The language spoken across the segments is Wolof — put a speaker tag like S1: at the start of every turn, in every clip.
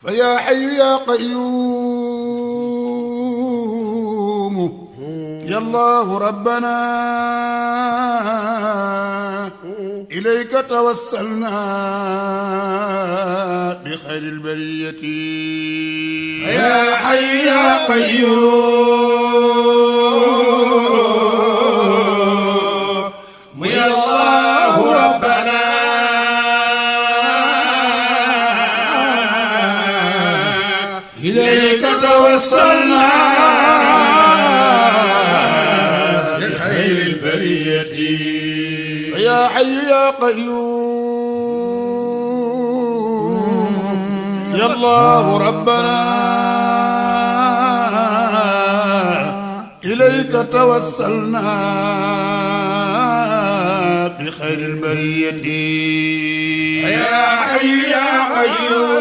S1: فيا حي يا قيوم يا الله ربنا إليك توسلنا بخير البرية
S2: يا حي يا قيوم يا الله ربنا إليك توسلنا بخير البرية
S1: يا حي يا قيوم يا الله ربنا إليك توسلنا بخير البرية
S2: يا حي يا قيوم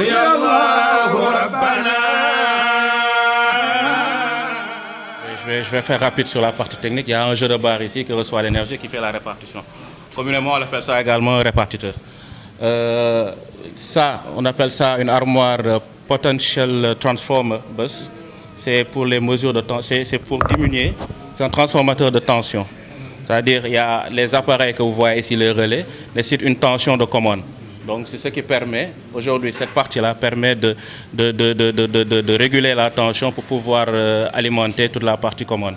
S2: يا الله ربنا.
S3: Je vais faire rapide sur la partie technique. Il y a un jeu de barre ici qui reçoit l'énergie, qui fait la répartition. Communément, on appelle ça également un répartiteur. Ça, on appelle ça une armoire potential transformer bus. C'est pour les mesures de tension, c'est pour diminuer. C'est un transformateur de tension. C'est-à-dire, il y a les appareils que vous voyez ici, les relais, nécessitent une tension de commande. Donc, c'est ce qui permet, aujourd'hui, cette partie-là permet de réguler la tension pour pouvoir alimenter toute la partie commande.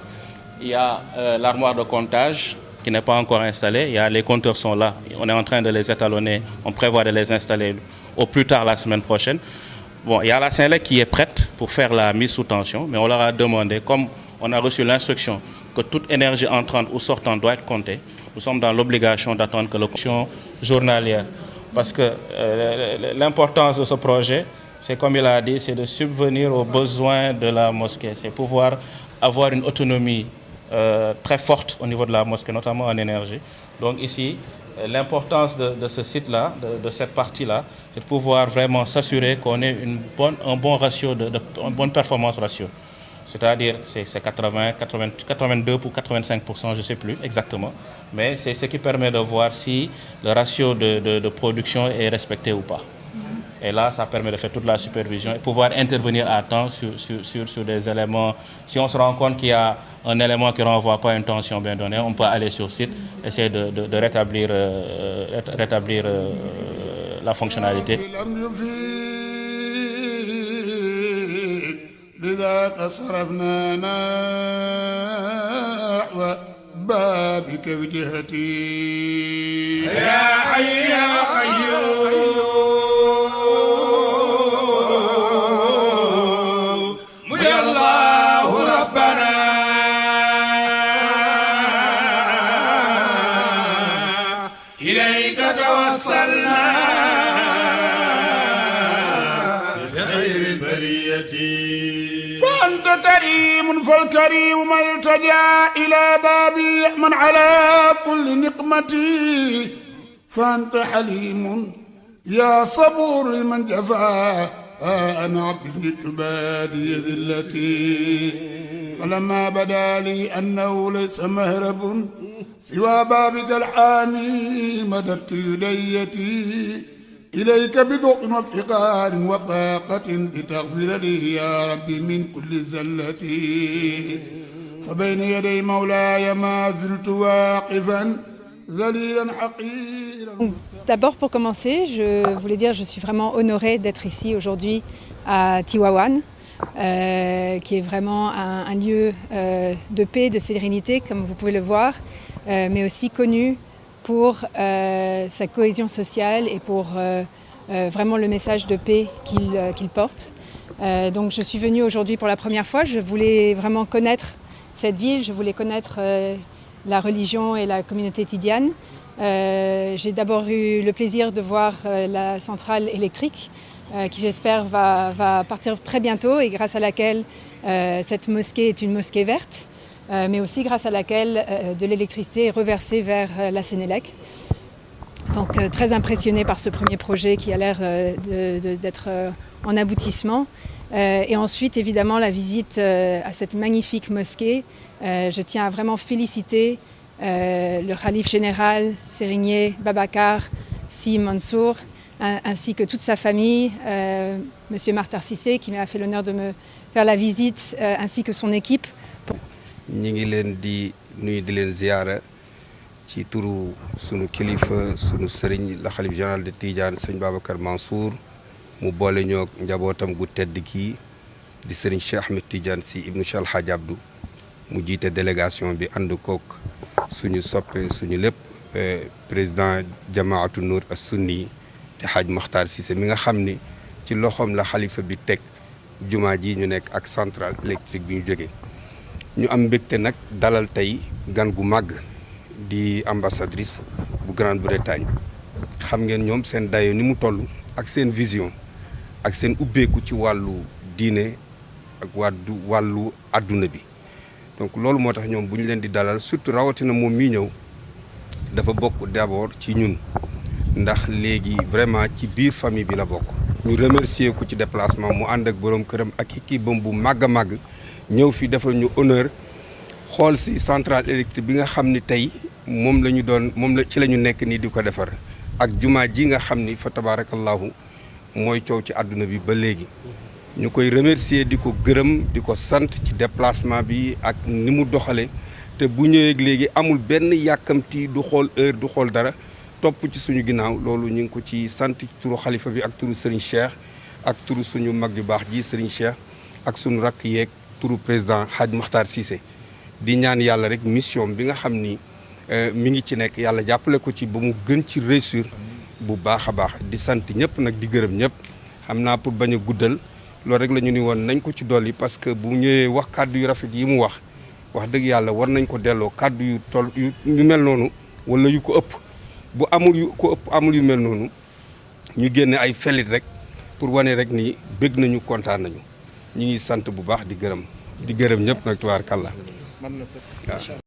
S3: Il y a l'armoire de comptage qui n'est pas encore installée. Il y a, les compteurs sont là. On est en train de les étalonner. On prévoit de les installer au plus tard la semaine prochaine. Bon, il y a la Senelec qui est prête pour faire la mise sous tension, mais on leur a demandé, comme on a reçu l'instruction que toute énergie entrante ou sortante doit être comptée, nous sommes dans l'obligation d'attendre que l'option journalière. Parce que l'importance de ce projet, c'est comme il a dit, c'est de subvenir aux besoins de la mosquée. C'est pouvoir avoir une autonomie très forte au niveau de la mosquée, notamment en énergie. Donc ici, l'importance de ce site-là, de cette partie-là, c'est de pouvoir vraiment s'assurer qu'on ait un bon ratio, une bonne performance ratio. C'est-à-dire, c'est 82 pour 85%, je ne sais plus exactement. Mais c'est ce qui permet de voir si le ratio de production est respecté ou pas. Et là, ça permet de faire toute la supervision et pouvoir intervenir à temps sur des éléments. Si on se rend compte qu'il y a un élément qui ne renvoie pas à une tension bien donnée, on peut aller sur site, essayer de rétablir la fonctionnalité.
S1: لذاك صرفنا نحو بابك وجهتي
S2: يا حي يا قيوم يا الله ربنا إليك توسلنا بخير البرية.
S1: فأنت كريم فالكريم من التجا إلى بابي من على كل نقمتي فأنت حليم يا صبور لمن جفا أنا عبد تبادي ذلتي فلما بدا لي أنه ليس مهرب سوى بابك الحامي مددت يديتي إليك بذوق وافتقار وفاقة لتغفر لي يا ربي من كل زلتي فبين يدي مولاي ما زلت واقفا ذليلا حقيرا.
S4: D'abord, pour commencer, je voulais dire que je suis vraiment honorée d'être ici aujourd'hui à Tivaouane, qui est vraiment un lieu de paix, de sérénité, comme vous pouvez le voir, mais aussi connu pour sa cohésion sociale et pour vraiment le message de paix qu'il porte. Donc je suis venue aujourd'hui pour la première fois. Je voulais vraiment connaître cette ville, je voulais connaître la religion et la communauté tidiane. J'ai d'abord eu le plaisir de voir la centrale électrique qui j'espère va partir très bientôt et grâce à laquelle cette mosquée est une mosquée verte. Mais aussi grâce à laquelle de l'électricité est reversée vers la Senelec. Donc très impressionnée par ce premier projet qui a l'air d'être en aboutissement. Et ensuite, évidemment, la visite à cette magnifique mosquée. Je tiens à vraiment féliciter le khalife général Serigne Babacar Sy Mansour, ainsi que toute sa famille, Monsieur Makhtar Cissé qui m'a fait l'honneur de me faire la visite, ainsi que son équipe.
S5: ñi ngi leen di nuyu di leen ziyaara ci turu sunu kilifa sunu sëriñ la xalif général de Tidiane sëñ Babacar Mansour mu boole ñoo njabootam gu tedd kii di sëriñ Cheikh Ahmed Tidiane Sy ibnu Cheikh El Hadj Abdou mu jiite délégation bi ànd kook suñu soppe suñu lépp président jamaatu Nour as-Sunni te Hadj Makhtar Cissé mi nga xam ni ci loxoom la xalifa bi teg jumaa ji ñu nekk ak centrale électrique bi ñu jógee ñu am mbégte nag dalal tey gan gu màgg di ambassadrice bu Grande-Bretagne xam ngeen ñoom seen dayo ni mu toll ak seen vision ak seen ubbeeku ci wàllu diine ak wàllu àdduna bi donc loolu moo tax ñoom bu ñu leen di dalal surtout rawatina moom mii ñëw dafa bokk d'abord ci ñun ndax léegi vraiment ci biir famille bi la bokk. ñu remercier ko ci déplacement mu ànd ak borom këram ak équipe bam bu màgg a màgg ñëw fi defal ñu honneur xool si centrale électrique bi nga xam ni tey moom la ci la ñu nekk nii di ko defar ak jumaa ji nga xam ni fa tabarakallahu mooy coow ci àdduna bi ba léegi. ñu koy remercier di ko gërëm di ko sant ci déplacement bi ak ni mu doxale te bu ñëwee léegi amul benn yàkkamti du xool heure du xool dara topp ci suñu ginnaaw loolu ñu ngi ko ci sant ci turu xalifa bi ak turu Serigne Cheikh ak turu suñu mag ju baax ji Serigne Cheikh ak suñu rakk yeeg turu président Hadj Makhtar Cissé di ñaan yàlla rek mission bi nga xam ni mi ngi ci nekk yàlla jàppale ko ci ba mu gën ci réussir bu baax a baax di sant ñëpp nag di gërëm ñëpp xam naa pour bañ a guddal loolu rek la ñu ni woon nañ ko ci dolli parce que bu ñëwee wax kàddu yu rafet yi mu wax dëgg yàlla war nañ ko delloo kàddu yu toll yu mel noonu wala yu ko ëpp bu amul yu ko ëpp amul yu mel noonu ñu génne ay felit rek pour wane rek ni bëgg nañu kontaan nañu ñu ngi sant bu baax di gërëm ñëpp nag tubaarkàlla waaw